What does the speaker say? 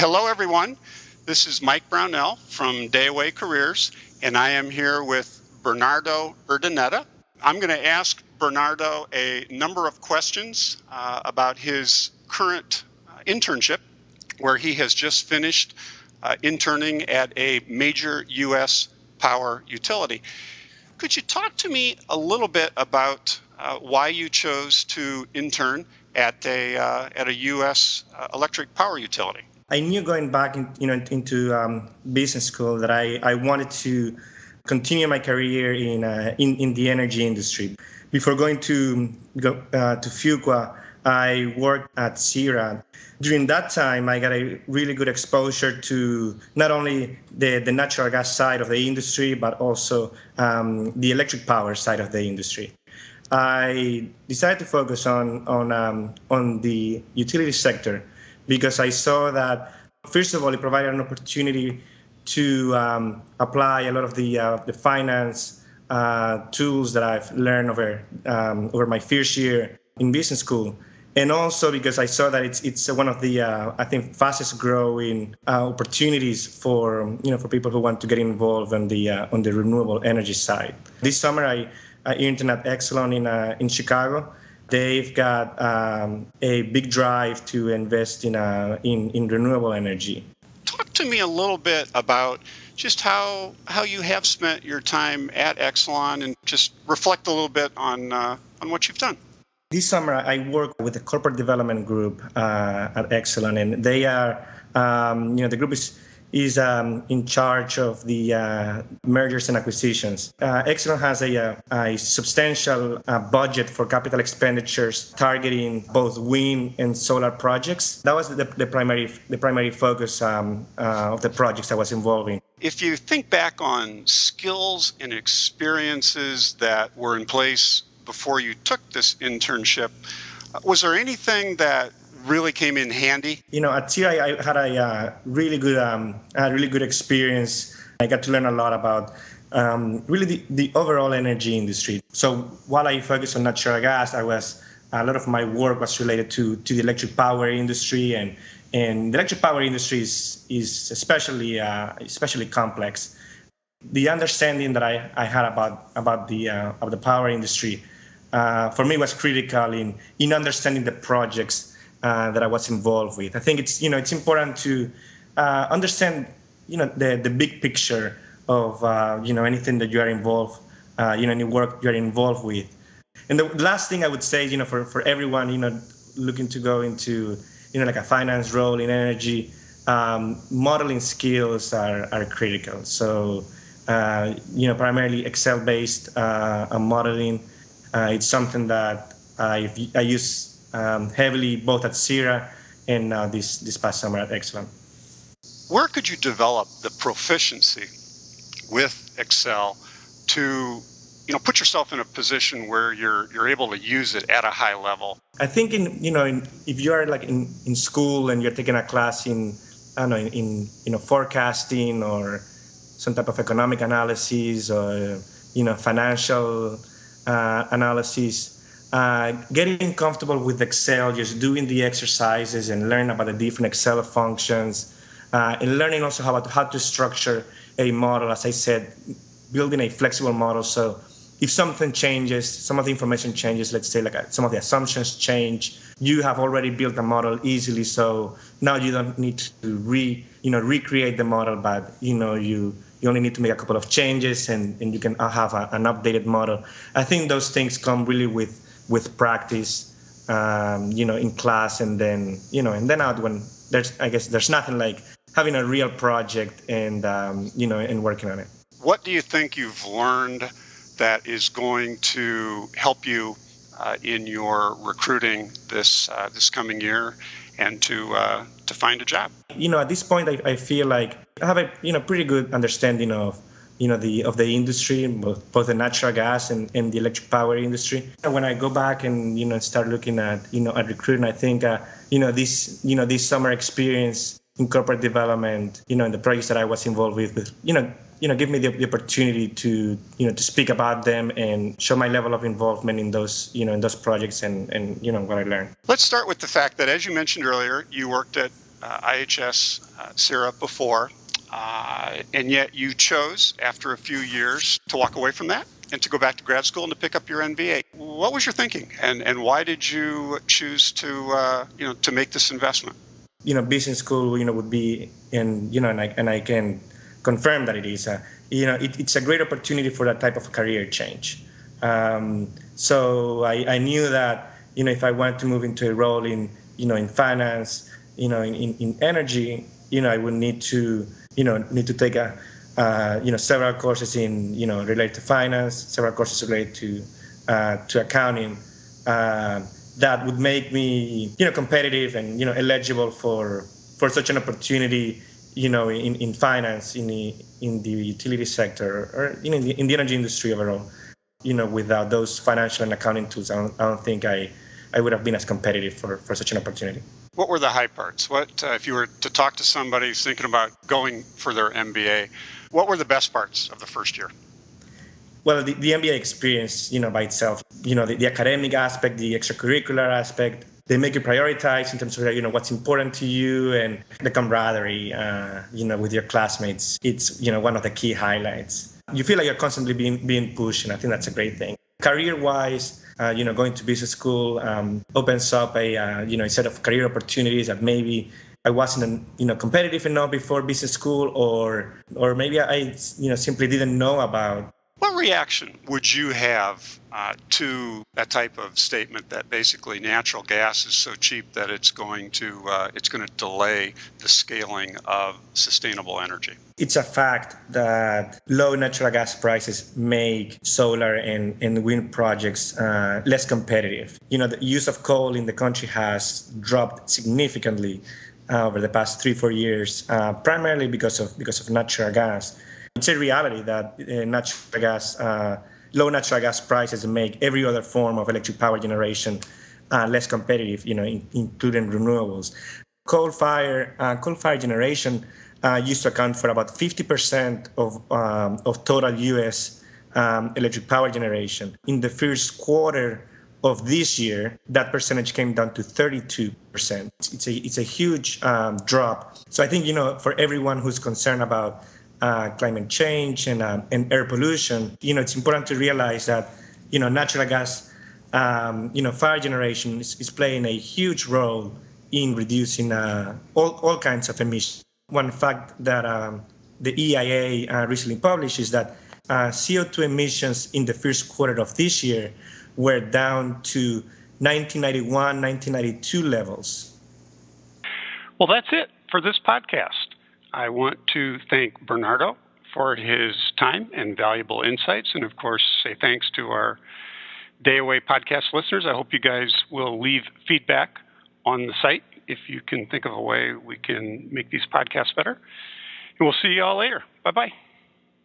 Hello, everyone. This is Mike Brownell from Dayaway Careers, and I am here with Bernardo Urdaneta. I'm going to ask Bernardo a number of questions about his current internship, where he has just finished interning at a major U.S. power utility. Could you talk to me a little bit about why you chose to intern at a U.S. electric power utility? I knew going back into business school that I wanted to continue my career in the energy industry. Before going to Fuqua, I worked at CIRA. During that time, I got a really good exposure to not only the natural gas side of the industry, but also the electric power side of the industry. I decided to focus on the utility sector because I saw that, first of all, it provided an opportunity to apply a lot of the finance tools that I've learned over my first year in business school, and also because I saw that it's one of the I think fastest growing opportunities for people who want to get involved on the renewable energy side. This summer I interned at Exelon in Chicago. They've got a big drive to invest in renewable energy. Talk to me a little bit about just how you have spent your time at Exelon, and just reflect a little bit on what you've done. This summer, I work with the corporate development group at Exelon, and they are, the group is in charge of the mergers and acquisitions. Exelon has a substantial budget for capital expenditures targeting both wind and solar projects. That was the primary focus of the projects I was involved in. If you think back on skills and experiences that were in place before you took this internship, was there anything that really came in handy? At CIRA, I had a really good experience. I got to learn a lot about really the overall energy industry. So while I focused on natural gas, a lot of my work was related to the electric power industry, and the electric power industry is especially complex. The understanding that I had about the power industry for me was critical in understanding the projects that I was involved with. I think it's important to understand the big picture of anything that you are involved, any work you're involved with. And the last thing I would say, for everyone looking to go into like a finance role in energy, modeling skills are critical. So primarily Excel-based modeling. It's something that I use heavily both at CIRA and this past summer at Exelon. Where could you develop the proficiency with Excel to put yourself in a position where you're able to use it at a high level? I think if you are like in school and you're taking a class in forecasting or some type of economic analysis or financial analysis, getting comfortable with Excel, just doing the exercises and learn about the different Excel functions, and learning also how to structure a model. As I said, building a flexible model. So if something changes, some of the information changes, let's say like some of the assumptions change, you have already built a model easily. So now you don't need to recreate the model, but you only need to make a couple of changes and you can have an updated model. I think those things come really with practice, in class, and then out when there's nothing like having a real project and working on it. What do you think you've learned that is going to help you in your recruiting this coming year and to find a job? At this point, I feel like I have a pretty good understanding of the industry, both the natural gas and the electric power industry. When I go back and start looking at recruiting, I think this summer experience in corporate development, in the projects that I was involved with, give me the opportunity to speak about them and show my level of involvement in those projects and what I learned. Let's start with the fact that, as you mentioned earlier, you worked at IHS Sierra before, and yet you chose, after a few years, to walk away from that and to go back to grad school and to pick up your MBA. What was your thinking, and why did you choose to make this investment? Business school, would be, and I can confirm that it is, it's a great opportunity for that type of career change. So I knew that, if I want to move into a role in finance, in energy, I would need to take several courses related to finance, several courses related to accounting, that would make me, competitive and, eligible for such an opportunity, in finance, in the utility sector, or, in the energy industry overall. Without those financial and accounting tools, I don't think I would have been as competitive for such an opportunity. What were the high parts? What, if you were to talk to somebody who's thinking about going for their MBA, what were the best parts of the first year? Well, the MBA experience, by itself, the academic aspect, the extracurricular aspect, they make you prioritize in terms of, what's important to you, and the camaraderie, with your classmates. It's, one of the key highlights. You feel like you're constantly being pushed, and I think that's a great thing. Career-wise, going to business school opens up a set of career opportunities that maybe I wasn't, competitive enough before business school, or maybe I, simply didn't know about. What reaction would you have to that type of statement that basically natural gas is so cheap that it's going to delay the scaling of sustainable energy? It's a fact that low natural gas prices make solar and wind projects less competitive. The use of coal in the country has dropped significantly over the past 3-4 years, primarily because of natural gas. It's a reality that low natural gas prices make every other form of electric power generation less competitive, including renewables. Coal-fired generation used to account for about 50% of total U.S. Electric power generation. In the first quarter of this year, that percentage came down to 32%. It's a huge drop. So I think, for everyone who's concerned about climate change and air pollution, it's important to realize that, natural gas, fire generation is playing a huge role in reducing all kinds of emissions. One fact that the EIA recently published is that CO2 emissions in the first quarter of this year were down to 1991, 1992 levels. Well, that's it for this podcast. I want to thank Bernardo for his time and valuable insights, and of course, say thanks to our Day Away podcast listeners. I hope you guys will leave feedback on the site if you can think of a way we can make these podcasts better. And we'll see you all later. Bye-bye.